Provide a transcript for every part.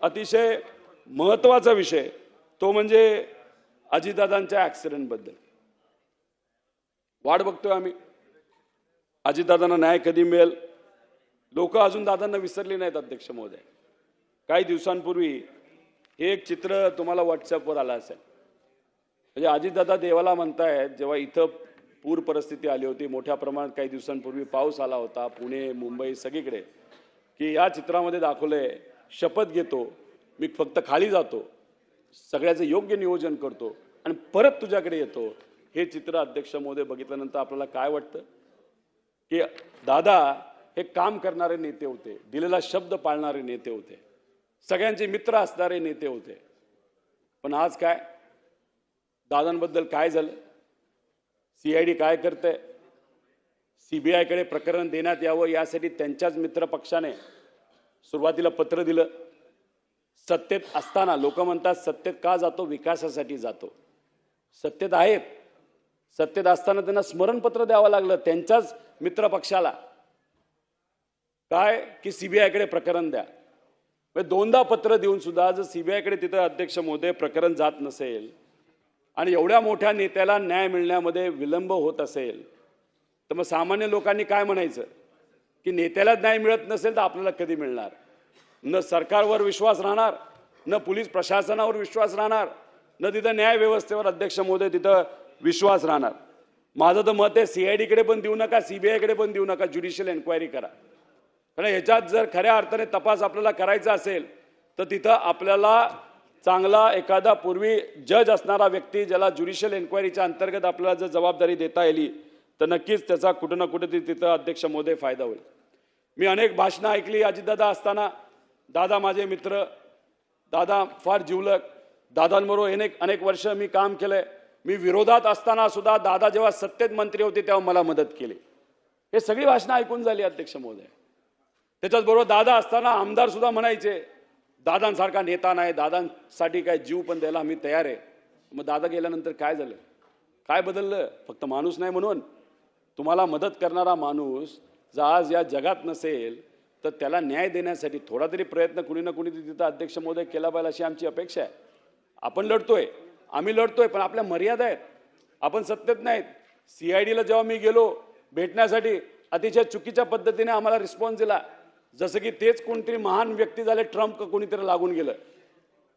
अतिशय महत्त्वाचा विषय तो म्हणजे अजितदादांच्या ॲक्सिडेंटबद्दल वाट बघतोय आम्ही। अजितदादांना न्याय कधी मिळेल? लोक अजून दादांना विसरली नाहीत अध्यक्ष महोदय। काही दिवसांपूर्वी हे एक चित्र तुम्हाला व्हॉट्सअपवर आलं असेल, म्हणजे अजितदादा देवाला म्हणतायत जेव्हा इथं पूर परिस्थिती आली होती, मोठ्या प्रमाणात काही दिवसांपूर्वी पाऊस आला होता पुणे मुंबई सगळीकडे, की या चित्रामध्ये दाखवलंय शपथ घेतो मी फक्त खाली जातो, सगळ्याचं योग्य नियोजन करतो आणि परत तुझ्याकडे येतो। हे चित्र अध्यक्ष महोदय बघितल्यानंतर आपल्याला काय वाटतं की दादा हे काम करणारे नेते होते, दिलेला शब्द पाळणारे नेते होते, सगळ्यांचे मित्र असणारे नेते होते। पण आज काय दादांबद्दल काय झालं? सीआयडी काय करते? सीबीआय कडे प्रकरण देण्यात यावं यासाठी त्यांच्याच मित्र पक्षाने सुरुवातीला पत्र दिलं। सत्तेत असताना लोक म्हणतात सत्तेत का जातो? विकासासाठी जातो। सत्तेत आहेत, सत्तेत असताना त्यांना स्मरणपत्र द्यावं लागलं त्यांच्याच मित्र पक्षाला, काय की सीबीआय कडे प्रकरण द्या। दोनदा पत्र देऊन सुद्धा जर सीबीआय कडे तिथं अध्यक्ष महोदय प्रकरण जात नसेल आणि एवढ्या मोठ्या नेत्याला न्याय मिळण्यामध्ये विलंब होत असेल, तर मग सामान्य लोकांनी काय म्हणायचं की नेत्याला न्याय मिळत नसेल तर आपल्याला कधी मिळणार? न सरकारवर विश्वास राहणार, न पोलीस प्रशासनावर विश्वास राहणार, न तिथं न्याय व्यवस्थेवर अध्यक्ष महोदय तिथं विश्वास राहणार। माझं तर मत आहे सीआयडी कडे पण देऊ नका, सीबीआय कडे पण देऊ नका, ज्युडिशियल एन्क्वायरी करा। कारण ह्याच्यात जर खऱ्या अर्थाने तपास आपल्याला करायचा असेल तर तिथं आपल्याला चांगला एखादा पूर्वी जज असणारा व्यक्ती ज्याला ज्युडिशियल एन्क्वायरीच्या अंतर्गत आपल्याला जर जबाबदारी देता आली तर नक्कीच त्याचा कुठं ना कुठे तिथं अध्यक्ष महोदय फायदा होईल। मी अनेक भाषणं ऐकली अजितदादा असताना, दादा माझे मित्र, दादा फार जिवलग, दादांबरोबर अनेक वर्ष मी काम केलंय। मी विरोधात असताना सुद्धा दादा जेव्हा सत्तेत मंत्री होते तेव्हा मला मदत केली। हे सगळी भाषणं ऐकून झाली अध्यक्ष महोदय। त्याच्याच बरोबर दादा असताना आमदार सुद्धा म्हणायचे दादांसारखा नेता नाही, दादांसाठी काय जीव पण द्यायला आम्ही तयार आहे। मग दादा गेल्यानंतर काय झालं? काय बदललं? फक्त माणूस नाही म्हणून तुम्हाला मदत करणारा माणूस जर आज या जगात नसेल तर त्याला न्याय देण्यासाठी थोडा तरी प्रयत्न कुणी ना कुणी तिथं अध्यक्ष महोदय केला पाहिजे अशी आमची अपेक्षा आहे। आपण लढतोय, आम्ही लढतोय, पण आपल्या मर्यादा आहेत, आपण सत्तेत नाहीत। सीआयडीला जेव्हा मी गेलो भेटण्यासाठी अतिशय चुकीच्या पद्धतीने आम्हाला रिस्पॉन्स दिला, जसं की तेच कोणतरी महान व्यक्ती झाले, ट्रम्प कोणीतरी लागून गेलं।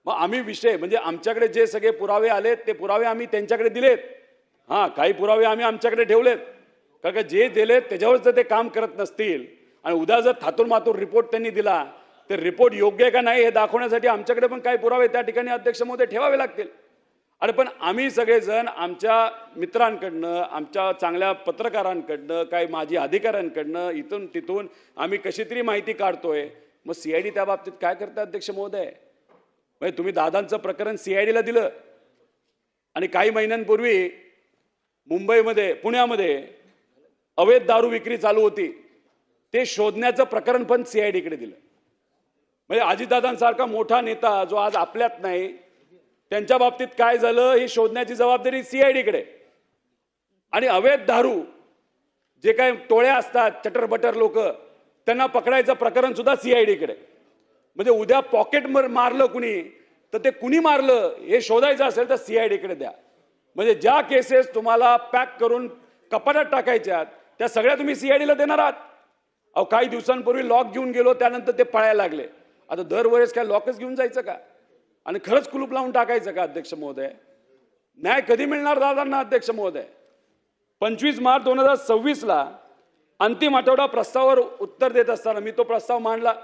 मग आम्ही विषय म्हणजे आमच्याकडे जे सगळे पुरावे आलेत ते पुरावे आम्ही त्यांच्याकडे दिलेत। हां, काही पुरावे आम्ही आमच्याकडे ठेवलेत, कारण जे दिलेत त्याच्यावर जर ते काम करत नसतील आणि उद्या जर थातूर मातूर रिपोर्ट त्यांनी दिला तर रिपोर्ट योग्य आहे का नाही हे दाखवण्यासाठी आमच्याकडे पण काही पुरावे त्या ठिकाणी अध्यक्ष महोदय ठेवावे लागतील। आणि पण आम्ही सगळेजण आमच्या मित्रांकडनं, आमच्या चांगल्या पत्रकारांकडनं, काही माजी अधिकाऱ्यांकडनं इथून तिथून आम्ही कशी तरी माहिती काढतोय। मग सीआयडी त्या बाबतीत काय करतं अध्यक्ष महोदय? म्हणजे तुम्ही दादांचं प्रकरण सीआयडीला दिलं आणि काही महिन्यांपूर्वी मुंबईमध्ये पुण्यामध्ये अवैध दारू विक्री चालू होती, ते शोधण्याचं प्रकरण पण सीआयडीकडे दिलं। म्हणजे अजितदादांसारखा मोठा नेता जो आज आपल्यात नाही त्यांच्या बाबतीत काय झालं ही शोधण्याची जबाबदारी सीआयडीकडे। आणि अवैध दारू जे काही टोळ्या असतात, चटरबटर लोक, त्यांना पकडायचं प्रकरण सुद्धा सीआयडीकडे। म्हणजे उद्या पॉकेट मारलं कुणी तर ते कुणी मारलं हे शोधायचं असेल तर सीआयडीकडे द्या। म्हणजे ज्या केसेस तुम्हाला पॅक करून कपाटात टाकायच्यात त्या सगळ्या तुम्ही सीआयडीला देणार आहात। अहो, काही दिवसांपूर्वी लॉक घेऊन गेलो, त्यानंतर ते पळायला लागले। आता दरवेळेस काय लॉकच घेऊन जायचं का आणि खरंच कुलूप लावून टाकायचं का अध्यक्ष महोदय? न्याय कधी मिळणार दादांना अध्यक्ष महोदय? 25 मार्च 2026 ला अंतिम आठवडा प्रस्तावावर उत्तर देत असताना मी तो प्रस्ताव मांडला।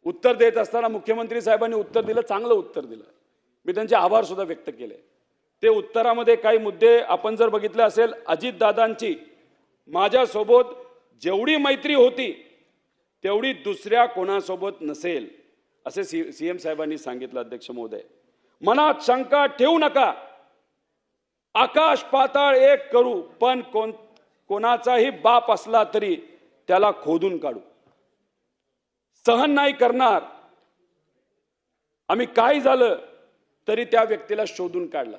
उत्तर देत असताना मुख्यमंत्री साहेबांनी उत्तर दिलं, चांगलं उत्तर दिलं, मी त्यांचे आभार सुद्धा व्यक्त केले। ते उत्तरामध्ये काही मुद्दे आपण जर बघितले असेल, अजितदादांची माझ्यासोबत जेवढी मैत्री होती तेवढी दुसऱ्या कोणासोबत नसेल असे सीएम साहेबांनी सांगितलं अध्यक्ष महोदय। मनात शंका ठेवू नका, आकाश पाताळ एक करू, पण कोणाचाही बाप असला तरी त्याला खोदून काढू। सहन नाही करणार, आम्ही काय झालं तरी त्या व्यक्तीला शोधून काढला।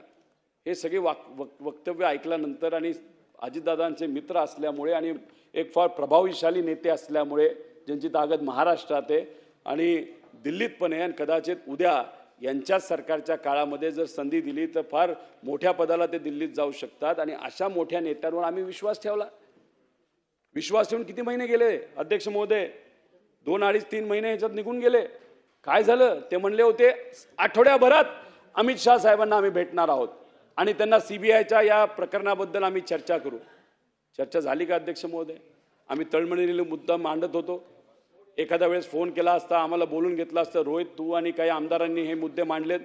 हे सगळे वक्तव्य ऐकल्यानंतर आणि अजितदादांचे मित्र असल्यामुळे आणि एक फार प्रभावशाली नेते असल्यामुळे ज्यांची ताकद महाराष्ट्रात आहे आणि दिल्लीत पण आहे आणि कदाचित उद्या यांच्याच सरकारच्या काळामध्ये जर संधी दिली तर फार मोठ्या पदाला ते दिल्लीत जाऊ शकतात. आणि अशा मोठ्या नेत्यांवर आम्ही विश्वास ठेवला. विश्वास ठेवून किती महिने गेले अध्यक्ष महोदय? 2, 2.5, 3 महिने ह्याच्यात निघून गेले. काय झालं? ते म्हणले होते आठवड्याभरात अमित शाह साहेबांना आम्ही भेटणार आहोत आणि त्यांना सीबीआयच्या या प्रकरणाबद्दल आम्ही चर्चा करू. चर्चा झाली का अध्यक्ष महोदय? आम्ही तळमळीने मुद्दा मांडत होतो. एखाद्या वेळेस फोन केला असता, आम्हाला बोलून घेतलं असतं, रोहित तू आणि काही आमदारांनी हे मुद्दे मांडलेत,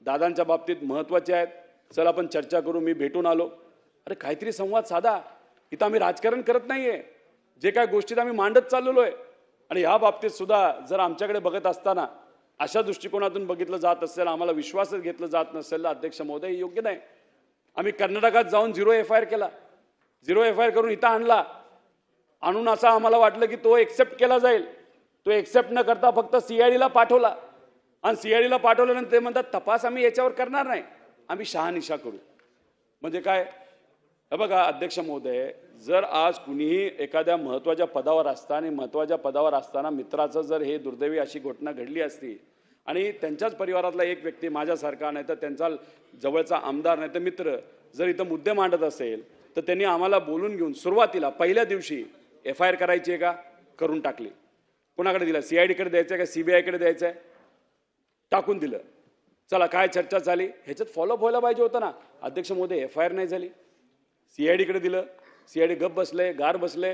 दादांच्या बाबतीत महत्त्वाचे आहेत, चल आपण चर्चा करू, मी भेटून आलो. अरे काहीतरी संवाद साधा. इथं आम्ही राजकारण करत नाहीये, जे काय गोष्टीत आम्ही मांडत चाललेलो आहे. आणि ह्या बाबतीत सुद्धा जर आमच्याकडे बघत असताना अशा दृष्टिकोनातून बघितलं जात असेल, आम्हाला विश्वासच घेतलं जात नसेल अध्यक्ष महोदय, हे योग्य नाही. आम्ही कर्नाटकात जाऊन 0 FIR केला, 0 FIR करून इथं आणला. आणून असं आम्हाला वाटलं की तो एक्सेप्ट केला जाईल. तो एक्सेप्ट न करता फक्त CIDला पाठवला आणि CIDला पाठवल्यानंतर ते म्हणतात तपास आम्ही याच्यावर करणार नाही, आम्ही शहानिशा करू. म्हणजे काय? हे बघा अध्यक्ष महोदय, जर आज कुणीही एखाद्या महत्त्वाच्या पदावर असता आणि महत्त्वाच्या पदावर असताना मित्राचं जर हे दुर्दैवी अशी घटना घडली असती आणि त्यांच्याच परिवारातला एक व्यक्ती माझ्यासारखा नाही तर त्यांचा जवळचा आमदार नाही तर मित्र जर इथं मुद्दे मांडत असेल तर त्यांनी आम्हाला बोलून घेऊन सुरुवातीला पहिल्या दिवशी FIR करायची आहे का? करून टाकली. कोणाकडे दिला? CIDकडे द्यायचं आहे का CBIकडे द्यायचं आहे? टाकून दिलं. चला काय चर्चा झाली ह्याच्यात फॉलोअप व्हायला पाहिजे होतं ना अध्यक्ष महोदय. FIR नाही झाली, CIDकडे दिलं, CID गप बसले, गार बसले.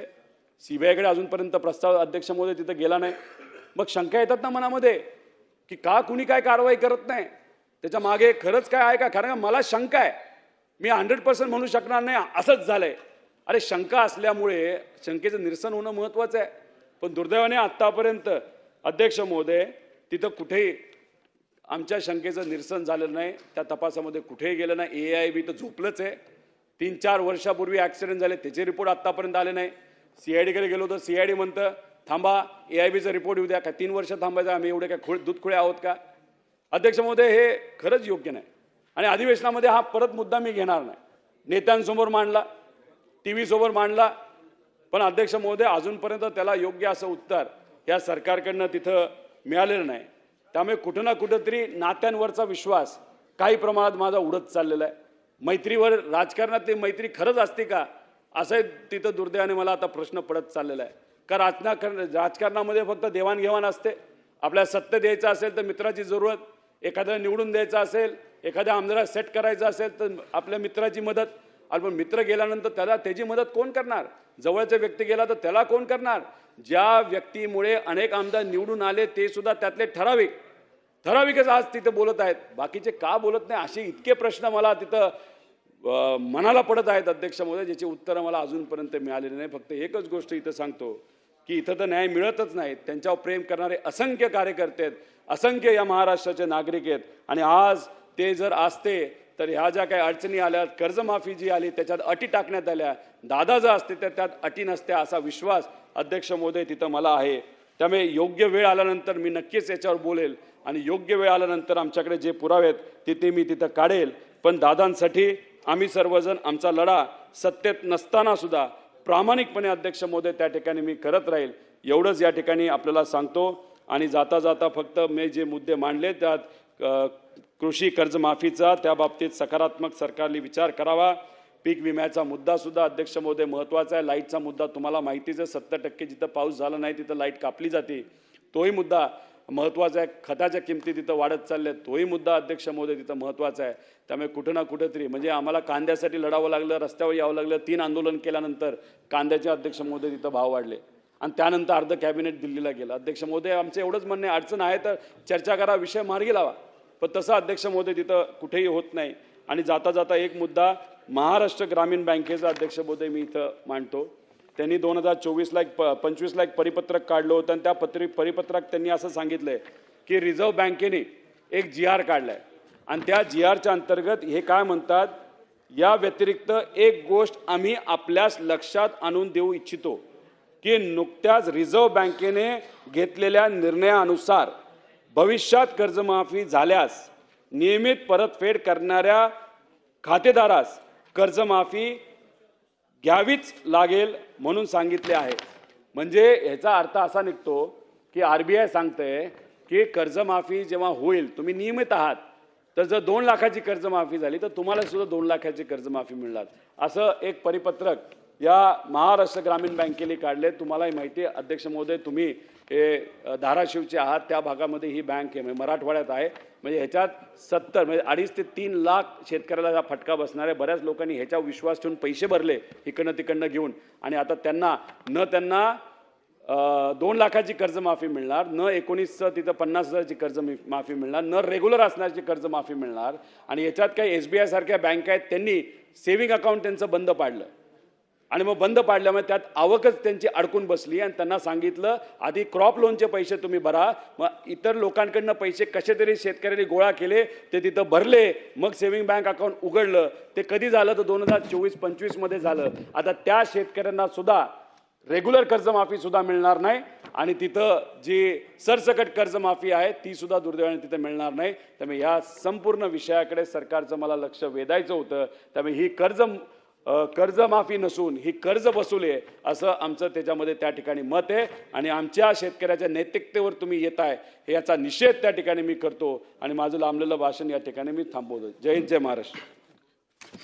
CBIकडे अजूनपर्यंत प्रस्ताव अध्यक्ष महोदय तिथं गेला नाही. मग शंका येतात ना मनामध्ये की का कुणी काय कारवाई करत नाही, त्याच्या मागे खरंच काय आहे का? कारण मला शंका आहे, मी 100% म्हणू शकणार नाही असंच झालंय. अरे शंका असल्यामुळे शंकेचं निरसन होणं महत्त्वाचं आहे. पण दुर्दैवाने आत्तापर्यंत अध्यक्ष महोदय तिथं कुठेही आमच्या शंकेचं निरसन झालं नाही. त्या तपासामध्ये कुठेही गेलं नाही. AIB तर झोपलंच आहे. 3-4 वर्षापूर्वी ॲक्सिडेंट झाले त्याचे रिपोर्ट आत्तापर्यंत आले नाही. CIDकडे गेलो तर CID म्हणतं थांबा, AIBचा रिपोर्ट येऊ द्या. का 3 वर्ष थांबायचं? आम्ही एवढे काय दूधखोळे आहोत का? अध्यक्ष महोदय हे खरंच योग्य नाही. आणि अधिवेशनामध्ये हा परत मुद्दा मी घेणार नाही. नेत्यांसमोर मांडला, TV समोर मांडला, पण अध्यक्ष महोदय अजूनपर्यंत त्याला योग्य असं उत्तर या सरकारकडनं तिथं मिळालेलं नाही. त्यामुळे कुठं ना कुठंतरी नात्यांवरचा विश्वास काही प्रमाणात माझा उडत चाललेला आहे. मैत्रीवर, राजकारणात ती मैत्री खरंच असते का असं तिथं दुर्दैवाने मला आता प्रश्न पडत चाललेला आहे. का राजकारणामध्ये फक्त देवाणघेवाण असते? आपल्याला सत्य द्यायचं असेल तर मित्राची जरूरत, एखाद्याला निवडून द्यायचं असेल, एखाद्या आमदाराला सेट करायचं असेल तर आपल्या मित्राची मदत. पण मित्र गेल्यानंतर त्याची मदत कोण करणार? जवळचा व्यक्ती गेला तर त्याला कोण करणार? ज्या व्यक्तीमुळे अनेक आमदार निवडून आले ते सुद्धा त्यातले ठराविकच आज तिथे बोलत आहेत, बाकीचे का बोलत नाही? असे इतके प्रश्न मला तिथं मनाला पडत आहेत अध्यक्ष महोदय, ज्याची उत्तरं मला अजूनपर्यंत मिळालेली नाही. फक्त एकच गोष्ट इथं सांगतो की इथं तर न्याय मिळतच नाही. त्यांच्यावर प्रेम करणारे असंख्य कार्यकर्ते आहेत, असंख्य या महाराष्ट्राचे नागरिक आहेत. आणि आज ते जर असते तर ह्या ज्या काही अडचणी आल्या, कर्जमाफी जी आली त्याच्यात अटी टाकण्यात आल्या, दादा जर असते तर त्यात अटी नसत्या असा विश्वास अध्यक्ष महोदय तिथं मला आहे. त्यामुळे योग्य वेळ आल्यानंतर मी नक्कीच याच्यावर बोलेल आणि योग्य वेळ आल्यानंतर आमच्याकडे जे पुरावे आहेत ते मी तिथं काढेल. पण दादांसाठी आम्ही सर्वजण आमचा लढा सत्तेत नसताना सुद्धा प्रामाणिकपणे अध्यक्ष महोदय त्या ठिकाणी मी करत राहील, एवढंच या ठिकाणी आपल्याला सांगतो. आणि जाता जाता फक्त मी जे मुद्दे मांडले त्यात कृषी कर्जमाफीचा त्या बाबतीत सकारात्मक सरकारने विचार करावा. पीक विम्याचा मुद्दा सुद्धा अध्यक्ष महोदय महत्त्वाचा आहे. लाईटचा मुद्दा तुम्हाला माहितीच आहे, 70% जिथं पाऊस झाला नाही तिथं लाईट कापली जाते, तोही मुद्दा महत्त्वाचा आहे. खताच्या किमती तिथं वाढत चालल्या, तोही मुद्दा अध्यक्ष महोदय तिथं महत्त्वाचा आहे. त्यामुळे कुठं ना कुठंतरी म्हणजे आम्हाला कांद्यासाठी लढावं लागलं, रस्त्यावर यावं लागलं. 3 आंदोलन केल्यानंतर कांद्याचे अध्यक्ष महोदय तिथं भाव वाढले आणि त्यानंतर अर्ध कॅबिनेट दिल्लीला गेलं. अध्यक्ष महोदय आमचं एवढंच म्हणणे, अडचण आहे तर चर्चा करा, विषय मार्गी लावा. पण तसं अध्यक्ष महोदय तिथं कुठेही होत नाही. आणि जाता जाता एक मुद्दा महाराष्ट्र ग्रामीण बँकेचा अध्यक्ष महोदय मी इथं मांडतो. त्यांनी 2024ला 25ला एक परिपत्रक काढलं होतं आणि त्या परिपत्रक त्यांनी असं सांगितलंय की रिझर्व्ह बँकेने एक GR काढलाय आणि त्या GRच्या अंतर्गत हे काय म्हणतात, या व्यतिरिक्त एक गोष्ट आम्ही आपल्यास लक्षात आणून देऊ इच्छितो की नुकत्याच रिझर्व्ह बँकेने घेतलेल्या निर्णयानुसार भविष्यात कर्जमाफी झाल्यास नियमित परतफेड करणाऱ्या खातेदारास कर्जमाफी घ्यावीच लागेल म्हणून सांगितले आहे. म्हणजे याचा अर्थ असा निघतो की RBI सांगते की कर्जमाफी जेव्हा होईल, तुम्ही नियमित आहात, तर जर 2 लाखाची कर्जमाफी झाली तर तुम्हाला सुद्धा 2 लाखाची कर्जमाफी मिळणार, असं एक परिपत्रक या महाराष्ट्र ग्रामीण बँकेने काढले. तुम्हालाही माहिती आहे अध्यक्ष महोदय, तुम्ही हे धाराशिवचे आहात, त्या भागामध्ये ही बँक आहे, म्हणजे मराठवाड्यात आहे. म्हणजे ह्याच्यात 70 म्हणजे 2.5 ते 3 लाख शेतकऱ्याला हा फटका बसणार आहे. बऱ्याच लोकांनी ह्याच्यावर विश्वास ठेवून पैसे भरले इकडनं तिकडनं घेऊन, आणि आता त्यांना 2 लाखाची कर्जमाफी मिळणार, न 19 तिथं 50,000ची कर्जमाफी मिळणार, न रेग्युलर असण्याची कर्जमाफी मिळणार. आणि याच्यात काही SBI सारख्या बँका आहेत, त्यांनी सेव्हिंग अकाउंट त्यांचं बंद पाडलं, आणि मग बंद पाडल्यामुळे त्यात आवकच त्यांची अडकून बसली. आणि त्यांना सांगितलं आधी क्रॉप लोनचे पैसे तुम्ही भरा, मग इतर लोकांकडनं पैसे कसे तरी शेतकऱ्यांनी गोळा केले, ते तिथं भरले, मग सेव्हिंग बँक अकाउंट उघडलं. ते कधी झालं तर 2024-25 मध्ये झालं. आता त्या शेतकऱ्यांना सुद्धा रेग्युलर कर्जमाफी सुद्धा मिळणार नाही, आणि तिथं जी सरसकट कर्जमाफी आहे ती सुद्धा दुर्दैवाने तिथे मिळणार नाही. त्यामुळे या संपूर्ण विषयाकडे सरकारचं मला लक्ष वेधायचं होतं. त्यामुळे ही कर्जमाफी नसून ही कर्ज वसुली आहे, असं आमचं त्याच्यामध्ये त्या ठिकाणी मत आहे. आणि आमच्या शेतकऱ्याच्या नैतिकतेवर तुम्ही येताय, हे याचा निषेध त्या ठिकाणी मी करतो, आणि माझं लांबलेलं भाषण या ठिकाणी मी थांबवतो. जय हिंद, जय महाराष्ट्र.